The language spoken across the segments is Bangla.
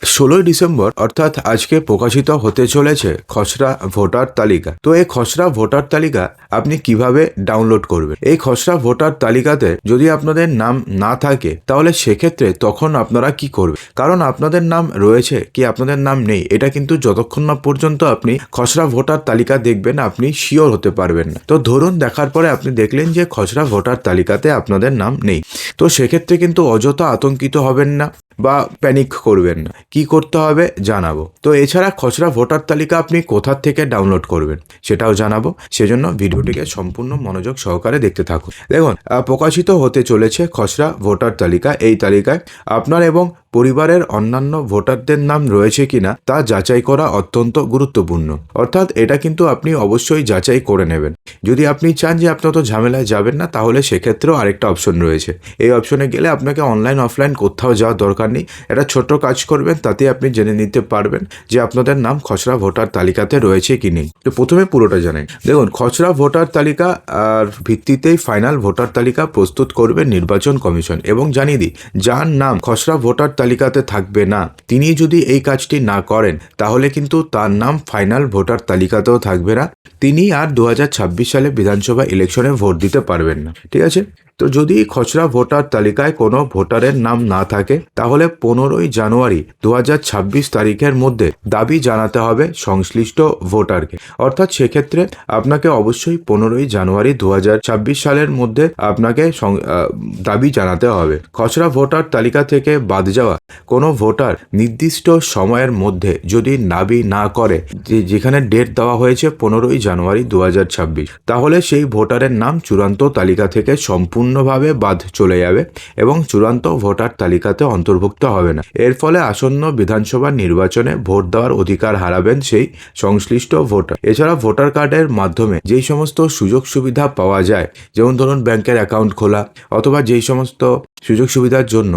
16 ডিসেম্বর অর্থাৎ আজকে প্রকাশিত হতে চলেছে খসড়া ভোটার তালিকা। তো এই খসড়া ভোটার তালিকা আপনি কিভাবে ডাউনলোড করবেন? এই খসড়া ভোটার তালিকাতে যদি আপনাদের নাম না থাকে তাহলে সেক্ষেত্রে তখন আপনারা কি করবেন? কারণ আপনাদের নাম রয়েছে কি আপনাদের নাম নেই, এটা কিন্তু যতক্ষণ না পর্যন্ত আপনি খসড়া ভোটার তালিকা দেখবেন আপনি শিওর হতে পারবেন না। তো ধরুন দেখার পরে আপনি দেখলেন যে খসড়া ভোটার তালিকাতে আপনাদের নাম নেই, তো সেক্ষেত্রে কিন্তু অযথা আতঙ্কিত হবেন না বা প্যানিক করবেন না। কি করতে হবে জানাবো। তো এছাড়া খসড়া ভোটার তালিকা আপনি কোথা থেকে ডাউনলোড করবেন সেটাও জানাবো, সেজন্য ভিডিওটিকে সম্পূর্ণ মনোযোগ সহকারে দেখতে থাকুন। দেখুন, প্রকাশিত হতে চলেছে খসড়া ভোটার তালিকা। এই তালিকায় আপনার এবং পরিবারের অন্যান্য ভোটারদের নাম রয়েছে কিনা তা যাচাই করা অত্যন্ত গুরুত্বপূর্ণ। অর্থাৎ এটা কিন্তু আপনি অবশ্যই যাচাই করে নেবেন। যদি আপনি চান যে আপনি তো ঝামেলায় যাবেন না, তাহলে সেক্ষেত্রেও আরেকটা অপশন রয়েছে। এই অপশনে গেলে আপনাকে অনলাইন অফলাইন কোথাও যাওয়ার দরকার নেই। একটা ছোট্ট কাজ করবেন, তাতে আপনি জেনে নিতে পারবেন যে আপনাদের নাম খসড়া ভোটার তালিকাতে রয়েছে কি নেই। তো প্রথমে পুরোটা জানেন। দেখুন, খসড়া ভোটার তালিকা আর ভিত্তিতেই ফাইনাল ভোটার তালিকা প্রস্তুত করবে নির্বাচন কমিশন। এবং জানিয়ে দিই, যার নাম খসড়া ভোটার তালিকাতে থাকবে না তিনি যদি এই কাজটি না করেন তাহলে কিন্তু তার নাম ফাইনাল ভোটার তালিকাতেও থাকবে না, তিনি আর 2026 সালে বিধানসভা ইলেকশনে ভোট দিতে পারবেন না। ঠিক আছে? তো যদি খসড়া ভোটার তালিকায় কোনো ভোটারের নাম না থাকে তাহলে 15ই জানুয়ারি 2026 তারিখের মধ্যে দাবি জানাতে হবে সংশ্লিষ্ট ভোটারকে। অর্থাৎ সেক্ষেত্রে আপনাকে অবশ্যই 15ই জানুয়ারি 2026 সালের মধ্যে আপনাকে দাবি জানাতে হবে। খসড়া ভোটার তালিকা থেকে বাদ যাওয়া কোনো ভোটার নির্দিষ্ট সময়ের মধ্যে যদি দাবি না করে, যেখানে ডেট দেওয়া হয়েছে 15ই জানুয়ারি 2026, তাহলে সেই ভোটারের নাম চূড়ান্ত তালিকা থেকে সম্পূর্ণভাবে বাদ চলে যাবে এবং চূড়ান্ত ভোটার তালিকাতে অন্তর্ভুক্ত হবে না। এর ফলে আসন্ন বিধানসভা নির্বাচনে ভোট দেওয়ার অধিকার হারাবেন সেই সংশ্লিষ্ট ভোটার। এছাড়া ভোটার কার্ডের মাধ্যমে যেই সমস্ত সুযোগ সুবিধা পাওয়া যায়, যেমন ধরুন ব্যাংকের অ্যাকাউন্ট খোলা অথবা যেই সমস্ত সুযোগ সুবিধার জন্য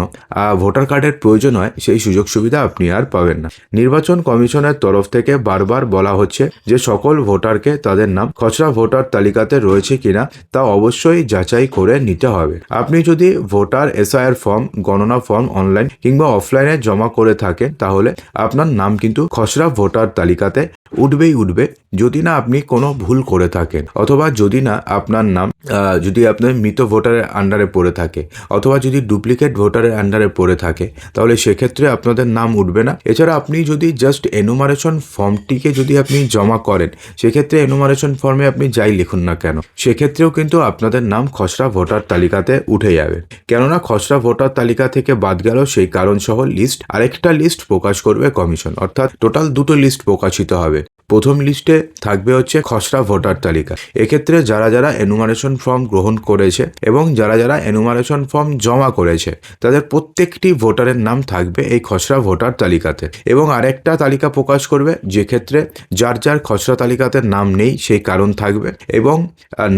ভোটার কার্ডের প্রয়োজন হয়, সেই সুযোগ সুবিধা আপনি আর পাবেন না। নির্বাচন কমিশনের তরফ থেকে বারবার বলা হচ্ছে যে সকল ভোটারকে তাদের নাম খসড়া ভোটার তালিকাতে রয়েছে কিনা তা অবশ্যই যাচাই করে নিতে হবে। আপনি যদি ভোটার এসআইআর ফর্ম, গণনা ফর্ম অনলাইন কিংবা অফলাইনে জমা করে থাকেন তাহলে আপনার নাম কিন্তু খসড়া ভোটার তালিকাতে উঠবে যদি না আপনি কোনো ভুল করে থাকেন, অথবা যদি না আপনার নাম যদি আপনার মৃত ভোটারের আন্ডারে পড়ে থাকে, অথবা যদি ডুপ্লিকেট ভোটারের আন্ডারে পড়ে থাকে, তাহলে সেক্ষেত্রে আপনাদের নাম উঠবে না। এছাড়া আপনি যদি জাস্ট এনুমারেশন ফর্মটিকে যদি আপনি জমা করেন, সেক্ষেত্রে এনুমারেশন ফর্মে আপনি যাই লিখুন না কেন, সেক্ষেত্রেও কিন্তু আপনাদের নাম খসড়া ভোটার তালিকাতে উঠে যাবে। কেননা খসড়া ভোটার তালিকা থেকে বাদ গেল সেই কারণ সহ আরেকটা লিস্ট প্রকাশ করবে কমিশন। অর্থাৎ টোটাল দুটো লিস্ট প্রকাশিত হবে। প্রথম লিস্টে থাকবে হচ্ছে খসড়া ভোটার তালিকা। এক্ষেত্রে যারা যারা এনুমারেশন ফর্ম গ্রহণ করেছে এবং যারা যারা এনুমারেশন ফর্ম জমা করেছে তাদের প্রত্যেকটি ভোটারের নাম থাকবে এই খসড়া ভোটার তালিকাতে। এবং আরেকটা তালিকা প্রকাশ করবে যে ক্ষেত্রে যার যার খসড়া তালিকাতে নাম নেই সেই কারণ থাকবে এবং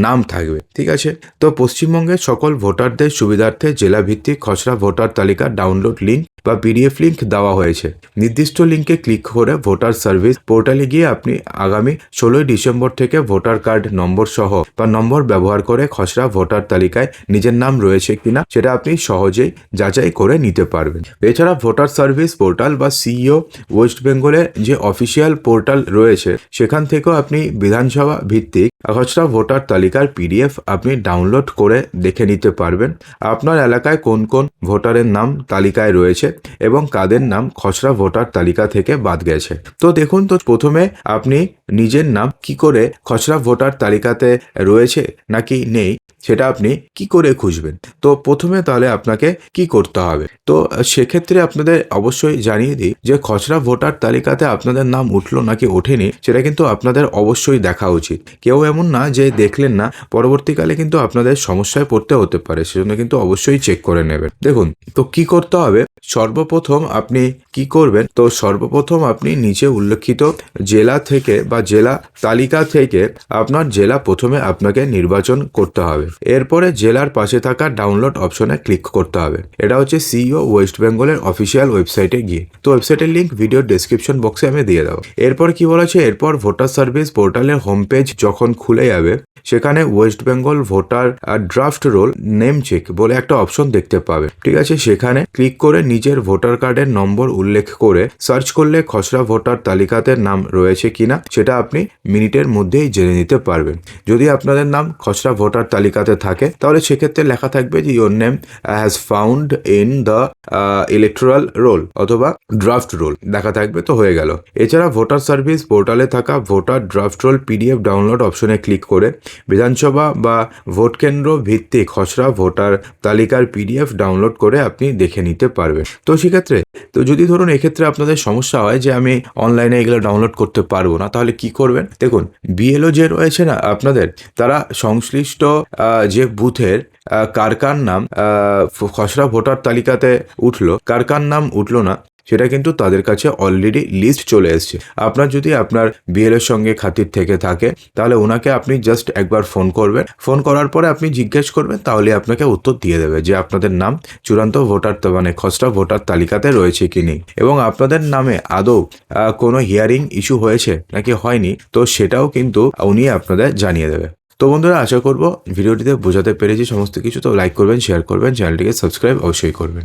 নাম থাকবে। ঠিক আছে? তো পশ্চিমবঙ্গের সকল ভোটারদের সুবিধার্থে জেলাভিত্তিক খসড়া ভোটার তালিকা ডাউনলোড লিঙ্ক বা পিডিএফ লিঙ্ক দেওয়া হয়েছে। নির্দিষ্ট লিঙ্কে ক্লিক করে ভোটার সার্ভিস পোর্টালে গিয়ে আপনি আগামী 16 ডিসেম্বর থেকে ভোটার কার্ড নম্বর সহ বা নম্বর ব্যবহার করে খসড়া ভোটার তালিকায় নিজের নাম রয়েছে কিনা সেটা আপনি সহজেই যাচাই করে নিতে পারবেন। এছাড়া ভোটার সার্ভিস পোর্টাল বা সিইও ওয়েস্ট বেঙ্গলের যে অফিসিয়াল পোর্টাল রয়েছে সেখান থেকেও আপনি বিধানসভা ভিত্তিক খসড়া ভোটার তালিকার পিডিএফ আপনি ডাউনলোড করে দেখে নিতে পারবেন। আপনার এলাকায় কোন কোন ভোটারের নাম তালিকায় রয়েছে এবং কাদের নাম খসড়া ভোটার তালিকা থেকে বাদ গেছে। তো দেখুন, তো প্রথমে আপনি নিজের নাম কি করে খসড়া ভোটার তালিকাতে রয়েছে নাকি নেই সেটা আপনি কি করে খুঁজবেন। তো প্রথমে তাহলে আপনাকে কি করতে হবে, তো সেক্ষেত্রে আপনাদের অবশ্যই জানিয়ে দিই যে খসড়া ভোটার তালিকাতে আপনাদের নাম উঠলো নাকি ওঠেনি সেটা কিন্তু আপনাদের অবশ্যই দেখা উচিত। কেউ এমন না যে দেখলেন না, পরবর্তীকালে কিন্তু আপনাদের সমস্যায় পড়তে হতে পারে, সেজন্য কিন্তু অবশ্যই চেক করে নেবেন। দেখুন, তো কি করতে হবে, সর্বপ্রথম আপনি কি করবেন, তো সর্বপ্রথম আপনি নিচে উল্লেখিত জেলা থেকে বা জেলা তালিকা থেকে আপনার জেলা প্রথমে আপনাকে নির্বাচন করতে হবে। এরপরে জেলার পাশে থাকা ডাউনলোড অপশনে ক্লিক করতে হবে। এটা হচ্ছে সিইও ওয়েস্ট বেঙ্গলের অফিসিয়াল ওয়েবসাইটে গিয়ে। তো ওয়েবসাইটের লিঙ্ক ভিডিও ডেসক্রিপশন বক্সে আমি দিয়ে দেবো। এরপর কি বলেছে, এরপর ভোটার সার্ভিস পোর্টালের হোম পেজ যখন খুলে যাবে সেখানে West Bengal voter draft roll name check বলে একটা অপশন দেখতে পাবে। ঠিক আছে, সেখানে ক্লিক করে নিজের ভোটার কার্ডের নম্বর উল্লেখ করে সার্চ করলে খসড়া ভোটার তালিকাতে নাম রয়েছে কিনা সেটা আপনি মিনিটের মধ্যেই জেনে নিতে পারবেন। যদি আপনাদের নাম খসড়া ভোটার তালিকাতে থাকে তাহলে সেক্ষেত্রে লেখা থাকবে যে your name has found in the electoral roll অথবা ড্রাফট রোল দেখা থাকবে, তো হয়ে গেল। এছাড়া ভোটার সার্ভিস পোর্টালে থাকা voter draft role PDF download অপশনে ক্লিক করে বিধানসভা বা ভোট কেন্দ্র ভিত্তিক খসড়া ভোটার তালিকার পিডিএফ ডাউনলোড করে আপনি দেখে নিতে পারবেন। তো সেক্ষেত্রে যদি ধরুন এক্ষেত্রে আপনাদের সমস্যা হয় যে আমি অনলাইনে এগুলো ডাউনলোড করতে পারবো না, তাহলে কি করবেন? দেখুন, বিএলও যে রয়েছে না আপনাদের, তারা সংশ্লিষ্ট যে বুথের কার কার নাম খসড়া ভোটার তালিকাতে উঠলো, কার কার নাম উঠলো না সেটা কিন্তু তাদের কাছে অলরেডি লিস্ট চলে এসছে। আপনার যদি আপনার বিএলওর সঙ্গে খাতির থেকে থাকে তাহলে ওনাকে আপনি জাস্ট একবার ফোন করবেন। ফোন করার পরে আপনি জিজ্ঞেস করবেন, তাহলে আপনাকে উত্তর দিয়ে দেবে যে আপনাদের নাম চূড়ান্ত ভোটার মানে খসড়া ভোটার তালিকাতে রয়েছে কি নেই, এবং আপনাদের নামে আদৌ কোনো হিয়ারিং ইস্যু হয়েছে নাকি হয়নি, তো সেটাও কিন্তু উনি আপনাদের জানিয়ে দেবে। তো বন্ধুরা, আশা করব ভিডিওটিতে বোঝাতে পেরেছি সমস্ত কিছু। তো লাইক করবেন, শেয়ার করবেন, চ্যানেলটিকে সাবস্ক্রাইব অবশ্যই করবেন।